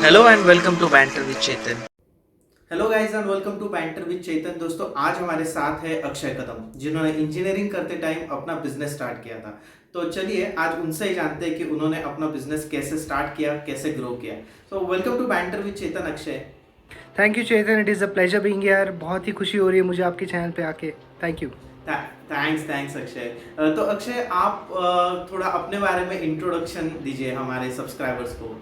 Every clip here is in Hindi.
Hello and welcome to banter with Chetan. Hello guys and welcome to banter with Chetan. दोस्तों आज हमारे साथ है अक्षय कदम, जिन्होंने इंजीनियरिंग करते टाइम अपना बिजनेस स्टार्ट किया था। तो चलिए आज उनसे ही जानते हैं कि उन्होंने अपना बिजनेस कैसे स्टार्ट किया, कैसे ग्रो किया। So welcome to banter with Chetan Akshay. Thank you Chetan, it is a pleasure being here. बहुत ही खुशी हो रही है मुझे आपके चैनल पे आके। Thank you. थैंक्स अक्षय। तो अक्षय आप थोड़ा अपने बारे में इंट्रोडक्शन दीजिए हमारे सब्सक्राइबर्स को।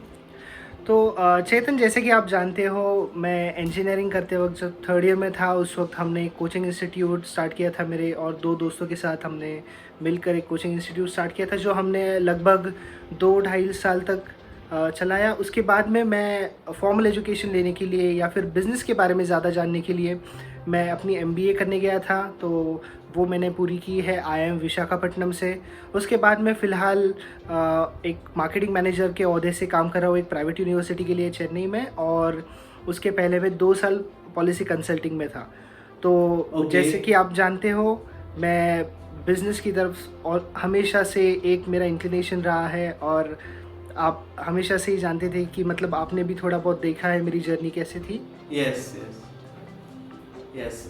तो चेतन, जैसे कि आप जानते हो, मैं इंजीनियरिंग करते वक्त जब थर्ड ईयर में था उस वक्त हमने एक कोचिंग इंस्टीट्यूट स्टार्ट किया था। मेरे और दो दोस्तों के साथ हमने मिलकर एक कोचिंग इंस्टीट्यूट स्टार्ट किया था, जो हमने लगभग 2-2.5 साल तक चलाया। उसके बाद में मैं फॉर्मल एजुकेशन लेने के लिए या फिर बिज़नेस के बारे में ज़्यादा जानने के लिए मैं अपनी MBA करने गया था। तो वो मैंने पूरी की है IIM विशाखापट्टनम से। उसके बाद मैं फ़िलहाल एक मार्केटिंग मैनेजर के ओहदे से काम कर रहा हूँ एक प्राइवेट यूनिवर्सिटी के लिए चेन्नई में, और उसके पहले मैं 2 साल पॉलिसी कंसल्टिंग में था। तो जैसे कि आप जानते हो, मैं बिज़नेस की तरफ और हमेशा से एक मेरा इंक्लिनेशन रहा है, और आप हमेशा से ही जानते थे कि मतलब आपने भी थोड़ा बहुत देखा है मेरी जर्नी कैसे थी। Yes yes yes.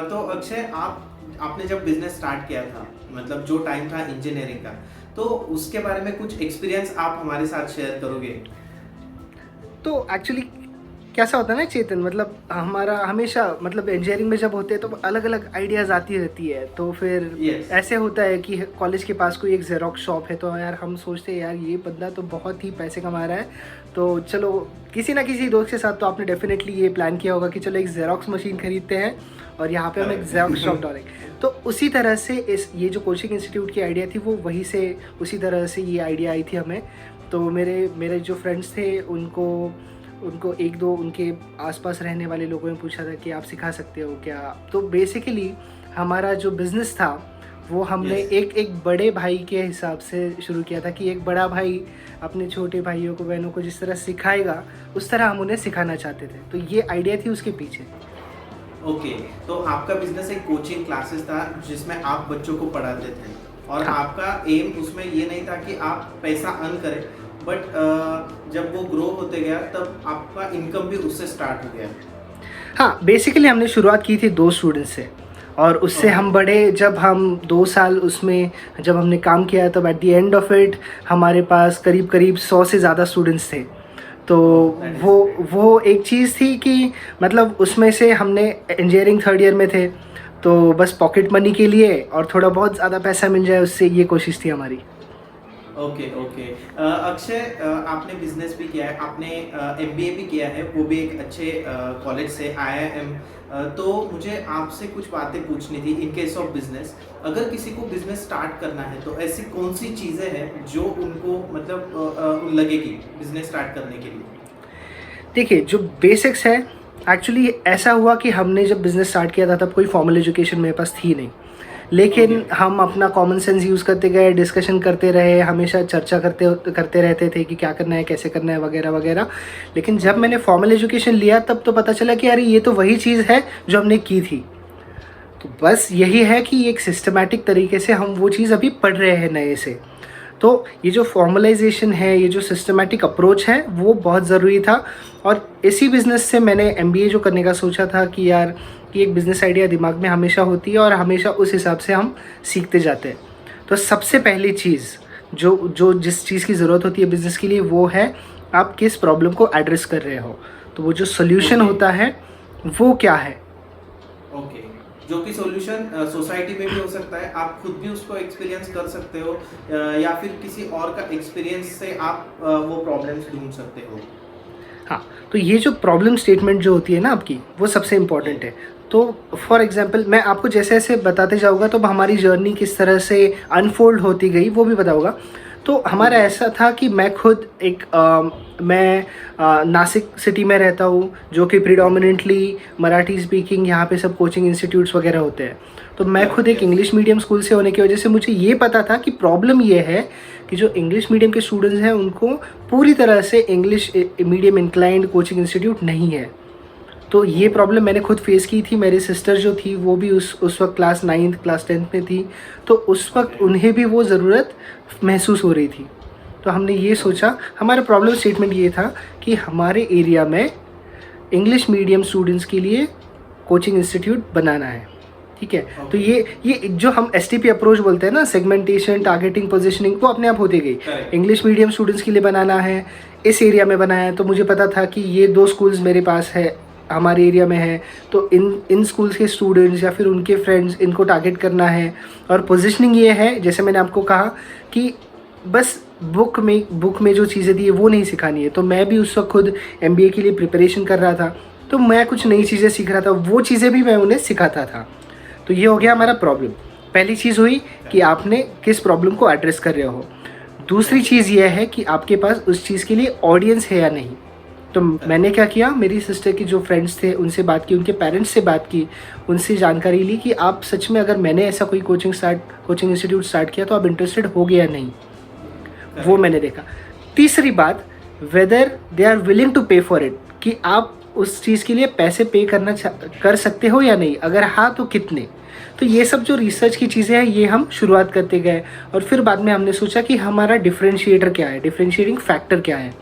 तो अक्षय आपने जब बिजनेस स्टार्ट किया था, मतलब जो टाइम था इंजीनियरिंग का, तो उसके बारे में कुछ एक्सपीरियंस आप हमारे साथ शेयर करोगे? तो एक्चुअली कैसा होता है ना चेतन, मतलब हमारा हमेशा मतलब इंजीनियरिंग में जब होते हैं तो अलग अलग आइडियाज़ आती रहती है। तो फिर Yes. ऐसे होता है कि कॉलेज के पास कोई एक जेरोक्स शॉप है, तो यार हम सोचते हैं यार ये बंदा तो बहुत ही पैसे कमा रहा है, तो चलो किसी ना किसी दोस्त के साथ तो आपने डेफिनेटली ये प्लान किया होगा कि चलो एक जेरोक्स मशीन खरीदते हैं और यहाँ पे हम एक जेरोक्स शॉप डालेंगे। तो उसी तरह से ये जो कोचिंग इंस्टीट्यूट की आइडिया थी वो वहीं से उसी तरह से ये आइडिया आई थी हमें। तो मेरे जो फ्रेंड्स थे उनको एक दो उनके आसपास रहने वाले लोगों ने पूछा था कि आप सिखा सकते हो क्या। तो बेसिकली हमारा जो बिज़नेस था वो हमने Yes. एक बड़े भाई के हिसाब से शुरू किया था कि एक बड़ा भाई अपने छोटे भाइयों को बहनों को जिस तरह सिखाएगा उस तरह हम उन्हें सिखाना चाहते थे। तो ये आइडिया थी उसके पीछे। ओके। तो आपका बिजनेस एक कोचिंग क्लासेस था जिसमें आप बच्चों को पढ़ाते थे, और हाँ। आपका एम उसमें ये नहीं था कि आप पैसा अर्न करें, बट जब वो ग्रो होते गया तब आपका इनकम भी उससे स्टार्ट हो गया। हाँ, बेसिकली हमने शुरुआत की थी 2 स्टूडेंट्स से, और उससे ओके। हम बढ़े। जब हम 2 साल उसमें जब हमने काम किया तब at the end of it हमारे पास करीब करीब 100 से ज़्यादा स्टूडेंट्स थे। तो That is वो great. वो एक चीज़ थी कि मतलब उसमें से हमने इंजीनियरिंग थर्ड ईयर में थे, तो बस पॉकेट मनी के लिए और थोड़ा बहुत ज़्यादा पैसा मिल जाए उससे ये कोशिश थी हमारी। Okay okay. अक्षय, आपने बिजनेस भी किया है, आपने MBA भी किया है, वो भी एक अच्छे कॉलेज से IIM। तो मुझे आपसे कुछ बातें पूछनी थी इन केस ऑफ बिजनेस। अगर किसी को बिजनेस स्टार्ट करना है तो ऐसी कौन सी चीज़ें हैं जो उनको मतलब लगेगी बिजनेस स्टार्ट करने के लिए? देखिए, जो बेसिक्स है, एक्चुअली ऐसा हुआ कि हमने जब बिज़नेस स्टार्ट किया था तब कोई फॉर्मल एजुकेशन मेरे पास थी नहीं, लेकिन ओके। हम अपना कॉमन सेंस यूज़ करते गए, डिस्कशन करते रहे, हमेशा चर्चा करते रहते थे कि क्या करना है, कैसे करना है, वगैरह वगैरह। लेकिन जब मैंने फॉर्मल एजुकेशन लिया तब तो पता चला कि अरे ये तो वही चीज़ है जो हमने की थी। तो बस यही है कि एक सिस्टमैटिक तरीके से हम वो चीज़ अभी पढ़ रहे हैं नए से। तो ये जो फॉर्मलाइजेशन है, ये जो सिस्टमैटिक अप्रोच है, वो बहुत ज़रूरी था। और इसी बिज़नेस से मैंने MBA जो करने का सोचा था कि यार कि एक बिज़नेस आइडिया दिमाग में हमेशा होती है और हमेशा उस हिसाब से हम सीखते जाते हैं। तो सबसे पहली चीज़ जिस चीज़ की ज़रूरत होती है बिज़नेस के लिए वो है आप किस प्रॉब्लम को एड्रेस कर रहे हो। तो वो जो सोल्यूशन ओके होता है वो क्या है। ओके। जो कि सॉल्यूशन सोसाइटी में भी हो सकता है, आप खुद भी उसको एक्सपीरियंस कर सकते हो, या फिर किसी और का एक्सपीरियंस से आप वो प्रॉब्लम्स ढूंढ सकते हो। हाँ, तो ये जो प्रॉब्लम स्टेटमेंट जो होती है ना आपकी, वो सबसे इम्पॉर्टेंट है। तो फॉर एग्जांपल मैं आपको जैसे जैसे बताते जाऊँगा तो हमारी जर्नी किस तरह से अनफोल्ड होती गई वो भी बताऊँगा। तो हमारा ओके ऐसा था कि मैं खुद मैं नासिक सिटी में रहता हूँ, जो कि प्रिडोमिनेंटली मराठी स्पीकिंग यहाँ पे सब कोचिंग इंस्टीट्यूट्स वगैरह होते हैं। तो मैं खुद एक यस। इंग्लिश मीडियम स्कूल से होने की वजह से मुझे ये पता था कि प्रॉब्लम ये है कि जो इंग्लिश मीडियम के स्टूडेंट्स हैं उनको पूरी तरह से English medium inclined coaching institute नहीं है। तो ये प्रॉब्लम मैंने खुद फेस की थी। मेरी सिस्टर जो थी वो भी उस वक्त क्लास 9th क्लास 10th में थी, तो उस वक्त ओके उन्हें भी वो ज़रूरत महसूस हो रही थी। तो हमने ये सोचा, हमारा प्रॉब्लम स्टेटमेंट ये था कि हमारे एरिया में इंग्लिश मीडियम स्टूडेंट्स के लिए कोचिंग इंस्टीट्यूट बनाना है, ठीक है। तो ये जो हम STP अप्रोच बोलते हैं ना, सेगमेंटेशन, टारगेटिंग, पोजीशनिंग, वो अपने आप होती गई। इंग्लिश मीडियम स्टूडेंट्स के लिए बनाना है, इस एरिया में बनाया है। तो मुझे पता था कि ये 2 स्कूल्स मेरे पास है, हमारे एरिया में है, तो इन स्कूल्स के स्टूडेंट्स या फिर उनके फ्रेंड्स, इनको टारगेट करना है। और पोजीशनिंग ये है, जैसे मैंने आपको कहा कि बस बुक में जो चीज़ें दी है वो नहीं सिखानी है। तो मैं भी उस वक्त खुद MBA के लिए प्रिपरेशन कर रहा था, तो मैं कुछ नई चीज़ें सीख रहा था, वो चीज़ें भी मैं उन्हें सिखाता था। तो ये हो गया हमारा प्रॉब्लम। पहली चीज़ हुई कि आपने किस प्रॉब्लम को एड्रेस कर रहे हो। दूसरी चीज़ ये है कि आपके पास उस चीज़ के लिए ऑडियंस है या नहीं। तो मैंने क्या किया, मेरी सिस्टर के जो फ्रेंड्स थे उनसे बात की, उनके पेरेंट्स से बात की, उनसे जानकारी ली कि आप सच में, अगर मैंने ऐसा कोई कोचिंग इंस्टीट्यूट स्टार्ट किया तो आप इंटरेस्टेड हो गए या नहीं, वो मैंने देखा। तीसरी बात, whether they are willing to pay for it, कि आप उस चीज़ के लिए पैसे पे कर सकते हो या नहीं, अगर हाँ तो कितने। तो ये सब जो रिसर्च की चीज़ें हैं ये हम शुरुआत करते गए। और फिर बाद में हमने सोचा कि हमारा डिफरेंशिएटर क्या है, डिफरेंशिएटिंग फैक्टर क्या है।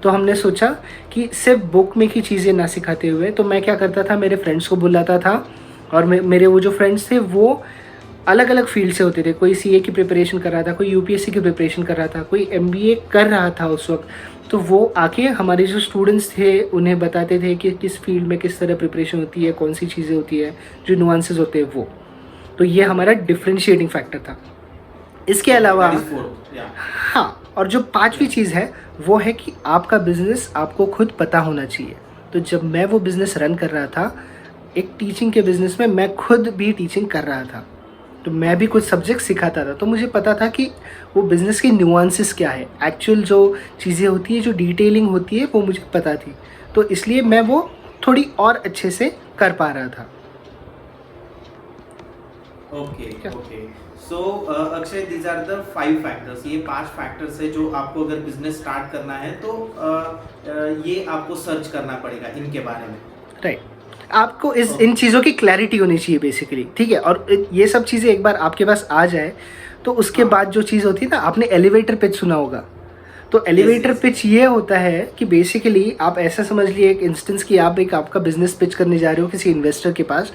तो हमने सोचा कि सिर्फ बुक में की चीज़ें ना सिखाते हुए, तो मैं क्या करता था, मेरे फ्रेंड्स को बुलाता था। और मेरे वो जो फ्रेंड्स थे वो अलग अलग फील्ड से होते थे। कोई CA की प्रिपरेशन कर रहा था, कोई UPSC की प्रिपरेशन कर रहा था, कोई MBA कर रहा था उस वक्त। तो वो आके हमारे जो स्टूडेंट्स थे उन्हें बताते थे कि किस फील्ड में किस तरह प्रिपरेशन होती है, कौन सी चीज़ें होती है, जो नुआंसेस होते हैं वो। तो ये हमारा डिफरेंशिएटिंग फैक्टर था। इसके अलावा हाँ, और जो 5वीं चीज़ है वो है कि आपका बिज़नेस आपको खुद पता होना चाहिए। तो जब मैं वो बिज़नेस रन कर रहा था, एक टीचिंग के बिज़नेस में, मैं खुद भी टीचिंग कर रहा था, तो मैं भी कुछ सब्जेक्ट सिखाता था। तो मुझे पता था कि वो बिज़नेस की न्यूआंसेस क्या है, एक्चुअल जो चीज़ें होती है, जो डिटेलिंग होती है, वो मुझे पता थी। तो इसलिए मैं वो थोड़ी और अच्छे से कर पा रहा था। Okay so Akshay, these are the 5 factors. ये 5 फैक्टर्स है जो आपको अगर बिजनेस स्टार्ट करना है तो ये आपको सर्च करना पड़ेगा इनके बारे में, राइट। आपको इन चीज़ों की क्लैरिटी होनी चाहिए बेसिकली, ठीक है। और ये सब चीज़ें एक बार आपके पास आ जाए तो उसके बाद जो चीज़ होती है ना, आपने एलिवेटर पिच सुना होगा। तो एलिवेटर पिच ये होता है कि बेसिकली आप ऐसा समझ लिए एक इंस्टेंस कि आप आपका बिजनेस पिच करने जा रहे हो किसी इन्वेस्टर के पास,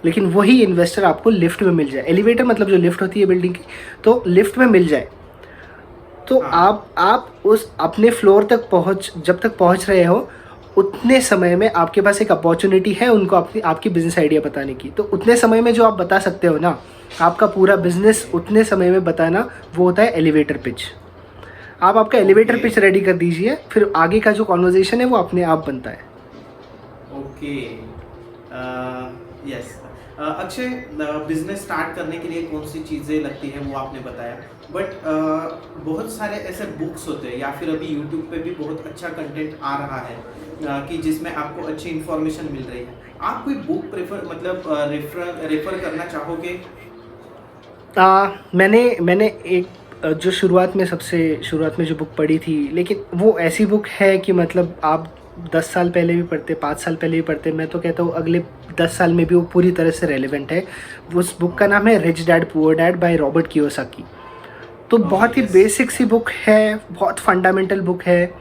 लेकिन वही इन्वेस्टर आपको लिफ्ट में मिल जाए। एलिवेटर मतलब जो लिफ्ट होती है बिल्डिंग की, तो लिफ्ट में मिल जाए। तो आप उस अपने फ्लोर तक जब तक पहुंच रहे हो, उतने समय में आपके पास एक अपॉर्चुनिटी है उनको आपकी बिजनेस आइडिया बताने की। तो उतने समय में जो आप बता सकते हो ना, आपका पूरा बिजनेस उतने समय में बताना, वो होता है एलिवेटर पिच। आप आपका एलिवेटर पिच रेडी कर दीजिए, फिर आगे का जो कॉन्वर्जेशन है वो अपने आप बनता है। Okay, yes. Akshay, business start करने के लिए कौन सी चीज़ें लगती हैं वो आपने बताया, बट बहुत सारे ऐसे बुक्स होते हैं या फिर अभी यूट्यूब पे भी बहुत अच्छा कंटेंट आ रहा है कि जिसमें आपको अच्छी इन्फॉर्मेशन मिल रही है। आप कोई बुक रेफर करना चाहोगे? मैंने एक जो सबसे शुरुआत में जो बुक पढ़ी थी, लेकिन वो ऐसी बुक है कि मतलब आप 10 साल पहले भी पढ़ते, 5 साल पहले भी पढ़ते, मैं तो कहता हूँ अगले 10 साल में भी वो पूरी तरह से रेलेवेंट है। उस बुक का नाम है rich dad poor dad by Robert Kiyosaki. तो बहुत ही बेसिक सी बुक है, बहुत फंडामेंटल बुक है,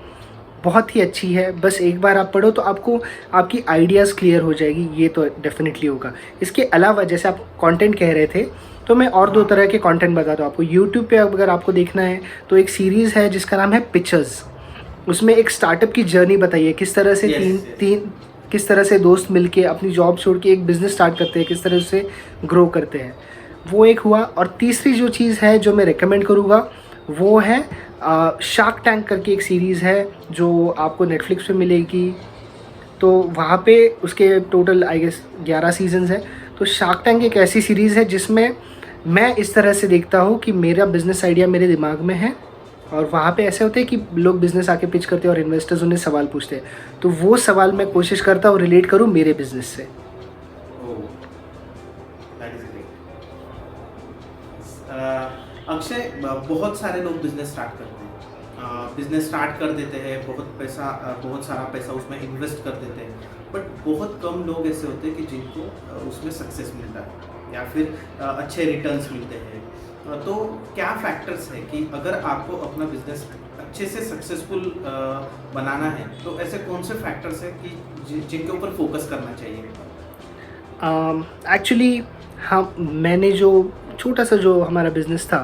बहुत ही अच्छी है। बस एक बार आप पढ़ो तो आपको आपकी आइडियाज़ क्लियर हो जाएगी, ये तो डेफिनेटली होगा। इसके अलावा जैसे आप कंटेंट कह रहे थे, तो मैं और 2 तरह के कंटेंट बताता हूँ आपको। यूट्यूब पे अगर आपको देखना है तो एक सीरीज़ है जिसका नाम है पिक्चर्स। उसमें एक स्टार्टअप की जर्नी बताई है, किस तरह से किस तरह से दोस्त मिलके अपनी जॉब छोड़ के एक बिज़नेस स्टार्ट करते हैं, किस तरह से ग्रो करते हैं, वो एक हुआ। और तीसरी जो चीज़ है जो मैं रेकमेंड करूँगा वो है शार्क टैंक करके एक सीरीज़ है जो आपको नेटफ्लिक्स पे मिलेगी। तो वहाँ पे उसके टोटल आई गेस 11 सीजन्स हैं। तो शार्क टैंक एक ऐसी सीरीज़ है जिसमें मैं इस तरह से देखता हूँ कि मेरा बिज़नेस आइडिया मेरे दिमाग में है, और वहाँ पे ऐसे होते हैं कि लोग बिज़नेस आके पिच करते हैं और इन्वेस्टर्स उन्हें सवाल पूछते हैं, तो वो सवाल मैं कोशिश करता हूँ रिलेट करूँ मेरे बिज़नेस से। अक्षय, बहुत सारे लोग बिजनेस स्टार्ट करते हैं, बिजनेस स्टार्ट कर देते हैं, बहुत सारा पैसा उसमें इन्वेस्ट कर देते हैं, बट बहुत कम लोग ऐसे होते हैं कि जिनको उसमें सक्सेस मिलता है या फिर अच्छे रिटर्न्स मिलते हैं। तो क्या फैक्टर्स है कि अगर आपको अपना बिजनेस अच्छे से सक्सेसफुल बनाना है तो ऐसे कौन से फैक्टर्स हैं कि जिनके ऊपर फोकस करना चाहिए? एक्चुअली हम मैंने जो छोटा सा जो हमारा बिज़नेस था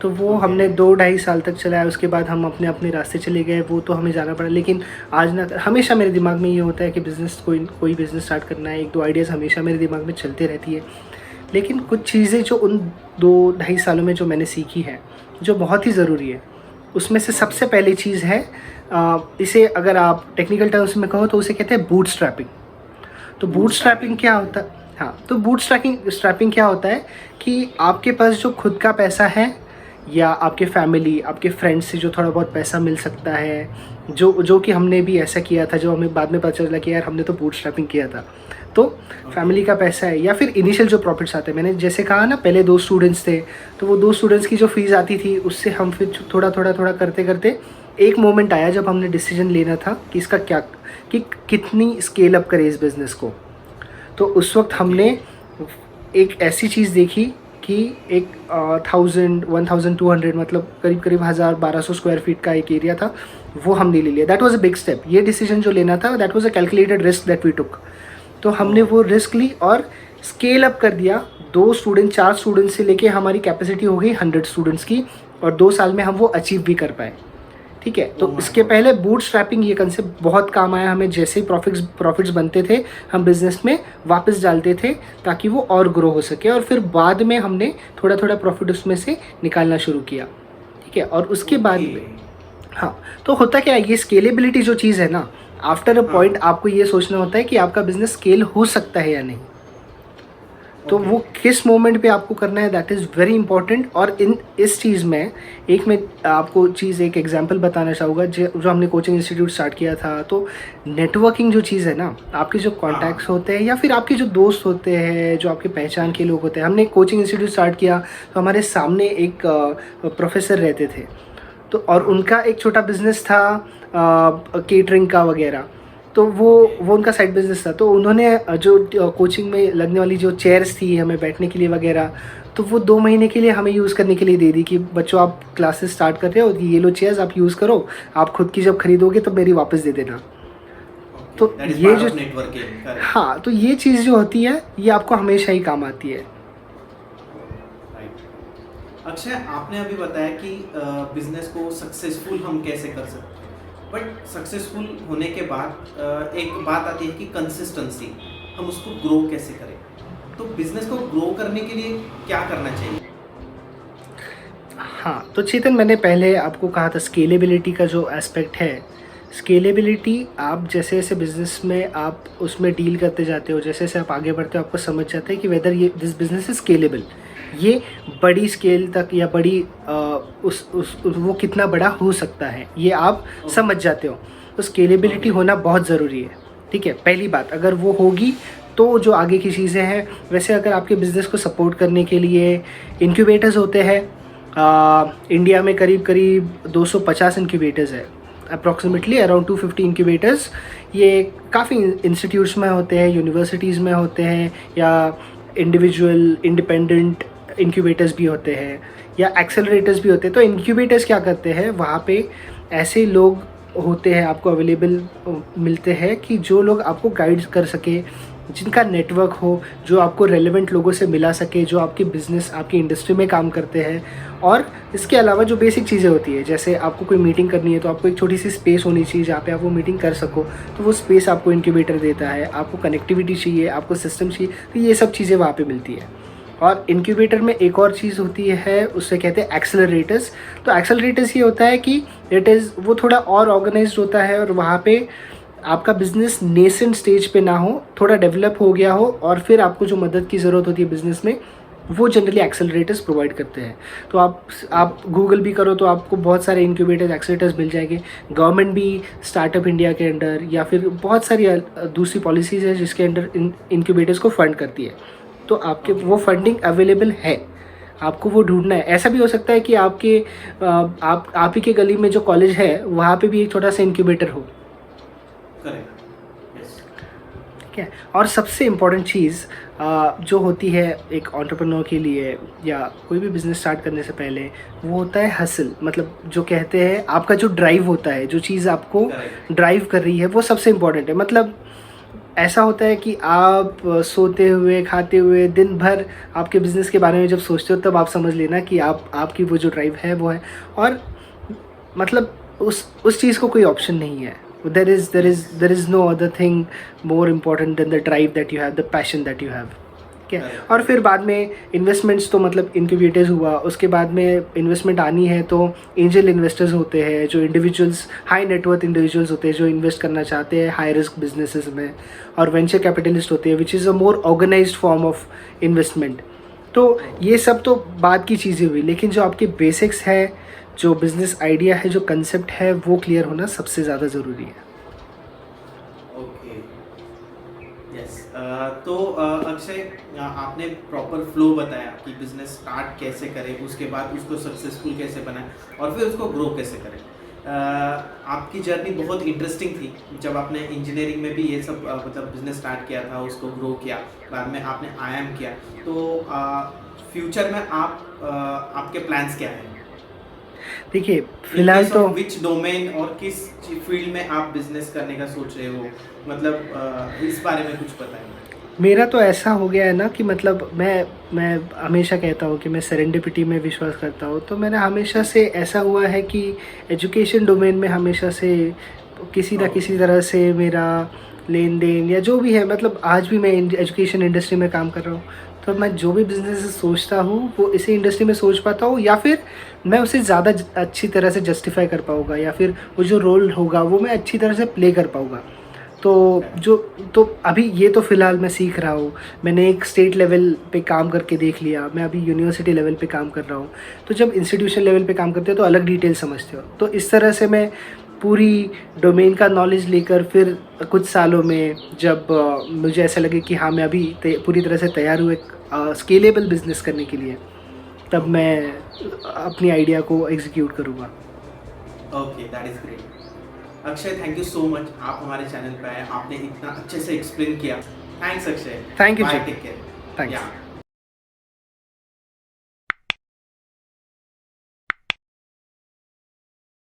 तो वो Okay. हमने 2-2.5 साल तक चलाया, उसके बाद हम अपने अपने रास्ते चले गए, वो तो हमें जाना पड़ा। लेकिन आज ना हमेशा मेरे दिमाग में ये होता है कि बिज़नेस कोई बिज़नेस स्टार्ट करना है, 1-2 आइडियाज़ हमेशा मेरे दिमाग में चलते रहती है। लेकिन कुछ चीज़ें जो उन 2-2.5 सालों में जो मैंने सीखी है, जो बहुत ही ज़रूरी है, उसमें से सबसे पहली चीज़ है इसे अगर आप टेक्निकल टर्म्स में कहो तो उसे कहते हैं बूटस्ट्रैपिंग। तो बूटस्ट्रैपिंग क्या होता है? हाँ, तो बूटस्ट्रैपिंग क्या होता है कि आपके पास जो खुद का पैसा है या आपके फैमिली, आपके फ्रेंड्स से जो थोड़ा बहुत पैसा मिल सकता है, जो कि हमने भी ऐसा किया था, जो हमें बाद में पता चला कि यार हमने तो बूटस्ट्रैपिंग किया था। तो फैमिली का पैसा है या फिर इनिशियल जो प्रॉफिट्स आते हैं, मैंने जैसे कहा ना पहले 2 स्टूडेंट्स थे, तो वो 2 स्टूडेंट्स की जो फ़ीस आती थी उससे हम फिर थोड़ा करते करते एक मोमेंट आया जब हमने डिसीजन लेना था कि इसका क्या, कि कितनी स्केल अप करें इस बिज़नेस को। तो उस वक्त हमने एक ऐसी चीज़ देखी कि एक 1200 मतलब करीब 1000-1200 स्क्वायर फीट का एक एरिया था, वो हमने ले लिया। That was a big step. ये डिसीजन जो लेना था that was a calculated risk that we took. तो हमने वो रिस्क ली और स्केल अप कर दिया। 4 स्टूडेंट से लेके हमारी कैपेसिटी हो गई 100 स्टूडेंट्स की, और 2 साल में हम वो अचीव भी कर पाए। ठीक है, तो इसके पहले बूटस्ट्रैपिंग ये कंसेप्ट बहुत काम आया हमें। जैसे ही प्रॉफिट्स बनते थे हम बिज़नेस में वापस डालते थे ताकि वो और ग्रो हो सके, और फिर बाद में हमने थोड़ा प्रॉफिट उसमें से निकालना शुरू किया। ठीक है, और उसके बाद में हाँ, तो होता क्या है, ये स्केलेबिलिटी जो चीज़ है ना, आफ्टर अ पॉइंट आपको ये सोचना होता है कि आपका बिज़नेस स्केल हो सकता है या नहीं। तो वो किस मोमेंट पे आपको करना है, दैट इज़ वेरी इंपॉर्टेंट। और इस चीज़ में मैं आपको एक एग्जांपल बताना चाहूँगा। जो हमने कोचिंग इंस्टीट्यूट स्टार्ट किया था, तो नेटवर्किंग जो चीज़ है ना, आपके जो कॉन्टैक्ट्स होते हैं या फिर आपके जो दोस्त होते हैं, जो आपके पहचान के लोग होते हैं। हमने कोचिंग इंस्टीट्यूट स्टार्ट किया तो हमारे सामने एक प्रोफेसर रहते थे, तो और उनका एक छोटा बिज़नेस था केटरिंग का वगैरह। तो वो उनका साइड बिज़नेस था। तो उन्होंने जो कोचिंग में लगने वाली जो चेयर्स थी हमें बैठने के लिए वगैरह, तो वो 2 महीने के लिए हमें यूज़ करने के लिए दे दी कि बच्चों आप क्लासेस स्टार्ट कर रहे हो, ये लो चेयर्स आप यूज़ करो, आप खुद की जब खरीदोगे तो मेरी वापस दे देना। तो ये जो हाँ, तो ये चीज़ जो होती है ये आपको हमेशा ही काम आती है। अक्षय, आपने अभी बताया कि बिजनेस को सक्सेसफुल हम कैसे कर सकते हैं, बट सक्सेसफुल होने के बाद एक बात आती है कि कंसिस्टेंसी, हम उसको ग्रो कैसे करें। तो बिजनेस को ग्रो करने के लिए क्या करना चाहिए? हाँ, तो चेतन, मैंने पहले आपको कहा था स्केलेबिलिटी का जो एस्पेक्ट है, स्केलेबिलिटी आप जैसे जैसे बिज़नेस में आप उसमें डील करते जाते हो, जैसे जैसे आप आगे बढ़ते हो, आपको समझ जाता है कि वेदर ये दिस बिज़नेस इज स्केलेबल, ये बड़ी स्केल तक या बड़ी वो कितना बड़ा हो सकता है, ये आप समझ जाते हो। तो स्केलेबिलिटी होना बहुत ज़रूरी है। ठीक है, पहली बात अगर वो होगी तो जो आगे की चीज़ें हैं। वैसे अगर आपके बिज़नेस को सपोर्ट करने के लिए इंक्यूबेटर्स होते हैं, इंडिया में करीब 250 इंक्यूबेटर्स है, अप्रॉक्सीमेटली अराउंड 250 इंक्यूबेटर्स। ये काफ़ी इंस्टीट्यूट्स में होते हैं, यूनिवर्सिटीज़ में होते हैं, या इंडिविजुअल इंडिपेंडेंट इंक्यूबेटर्स भी होते हैं, या एक्सेलरेटर्स भी होते हैं। तो इंक्यूबेटर्स क्या करते हैं, वहाँ पे ऐसे लोग होते हैं आपको अवेलेबल मिलते हैं कि जो लोग आपको गाइड कर सके, जिनका नेटवर्क हो, जो आपको रेलेवेंट लोगों से मिला सके, जो आपके बिज़नेस आपकी इंडस्ट्री में काम करते हैं। और इसके अलावा जो बेसिक चीज़ें होती है, जैसे आपको कोई मीटिंग करनी है तो आपको एक छोटी सी स्पेस होनी चाहिए जहाँ पे आप वो मीटिंग कर सको, तो वो स्पेस आपको इंक्यूबेटर देता है। आपको कनेक्टिविटी चाहिए, आपको सिस्टम चाहिए, तो ये सब चीज़ें वहाँ पे मिलती है। और इंक्यूबेटर में एक और चीज़ होती है, उससे कहते हैं एक्सेलरेटर्स। तो एक्सेलरेटर्स ये होता है कि वो थोड़ा और ऑर्गेनाइज्ड होता है, और वहाँ पे आपका बिज़नेस नेसेंट स्टेज पे ना हो, थोड़ा डेवलप हो गया हो, और फिर आपको जो मदद की ज़रूरत होती है बिज़नेस में, वो जनरली एक्सेलरेटर्स प्रोवाइड करते हैं। तो आप गूगल भी करो तो आपको बहुत सारे इंक्यूबेटर्स एक्सेलरेटर्स मिल जाएंगे। गवर्नमेंट भी स्टार्टअप इंडिया के अंडर, या फिर बहुत सारी दूसरी पॉलिसीज़ है जिसके अंडर इंक्यूबेटर्स को फंड करती है। तो आपके वो फंडिंग अवेलेबल है, आपको वो ढूंढना है। ऐसा भी हो सकता है कि आप ही के गली में जो कॉलेज है वहाँ पे भी एक छोटा सा इंक्यूबेटर हो। Correct, yes. ठीक ठीक है। और सबसे इम्पोर्टेंट चीज़ जो होती है एक एंटरप्रेन्योर के लिए या कोई भी बिज़नेस स्टार्ट करने से पहले, वो होता है हसल। मतलब जो कहते हैं आपका जो ड्राइव होता है, जो चीज़ आपको Correct. ड्राइव कर रही है, वो सबसे इम्पोर्टेंट है। मतलब ऐसा होता है कि आप सोते हुए खाते हुए दिन भर आपके बिज़नेस के बारे में जब सोचते हो, तब आप समझ लेना कि आपकी वो जो ड्राइव है वो है। और मतलब उस चीज़ को कोई ऑप्शन नहीं है। there is no other thing more important than the drive that you have, the passion that you have, ठीक है। Correct. और फिर बाद में इन्वेस्टमेंट्स तो मतलब इनक्यूबेटर्स हुआ, उसके बाद में इन्वेस्टमेंट आनी है तो एंजल इन्वेस्टर्स होते हैं, जो इंडिविजुअल्स हाई नेटवर्थ इंडिविजुअल्स होते हैं जो इन्वेस्ट करना चाहते हैं हाई रिस्क बिजनेसेस में, और वेंचर कैपिटलिस्ट होते हैं which is a more organised form of investment. तो ये सब तो बाद की चीज़ें हुई, लेकिन जो आपके बेसिक्स है, जो बिज़नेस आइडिया है, जो कंसेप्ट है, वो क्लियर होना सबसे ज़्यादा ज़रूरी है। Okay, yes. तो अक्षय, आपने प्रॉपर फ्लो बताया कि बिजनेस स्टार्ट कैसे करें, उसके बाद उसको सक्सेसफुल कैसे बनाएं और फिर उसको ग्रो कैसे करें। आपकी जर्नी बहुत इंटरेस्टिंग थी। जब आपने इंजीनियरिंग में भी ये सब मतलब बिजनेस स्टार्ट किया था, उसको ग्रो किया, बाद में आपने IIM किया, तो फ्यूचर में आपके प्लान्स क्या हैं? देखिए फिलहाल तो विच डोमेन और किस फील्ड में आप बिजनेस करने का सोच रहे हो, मतलब इस बारे में कुछ बताएं। मेरा तो ऐसा हो गया है ना कि मतलब मैं हमेशा कहता हूँ कि मैं सेरेंडिपिटी में विश्वास करता हूँ। तो मैंने हमेशा से ऐसा हुआ है कि एजुकेशन डोमेन में हमेशा से किसी ना किसी तरह से मेरा लेन देन या जो भी है, मतलब आज भी मैं एजुकेशन इंडस्ट्री में काम कर रहा हूँ। तो मैं जो भी बिज़नेस सोचता हूँ वो इसी इंडस्ट्री में सोच पाता हूँ, या फिर मैं उसे ज़्यादा अच्छी तरह से जस्टिफाई कर पाऊँगा, या फिर वो जो रोल होगा वो मैं अच्छी तरह से प्ले कर पाऊँगा। तो अभी ये तो फ़िलहाल मैं सीख रहा हूँ। मैंने एक स्टेट लेवल पे काम करके देख लिया, मैं अभी यूनिवर्सिटी लेवल पे काम कर रहा हूँ। तो जब इंस्टीट्यूशन लेवल पे काम करते हो तो अलग डिटेल समझते हो। तो इस तरह से मैं पूरी डोमेन का नॉलेज लेकर फिर कुछ सालों में जब मुझे ऐसा लगे कि हाँ मैं अभी पूरी तरह से तैयार हूँ एक स्केलेबल बिज़नेस करने के लिए, तब मैं अपनी आइडिया को एग्जीक्यूट करूँगा। Okay, that is great. Akshay, thank you so much, आप हमारे चैनल पे आए, आपने इतना अच्छे से एक्सप्लेन किया। Thanks Akshay. Thank you, bye, sir. Take care. Thanks. या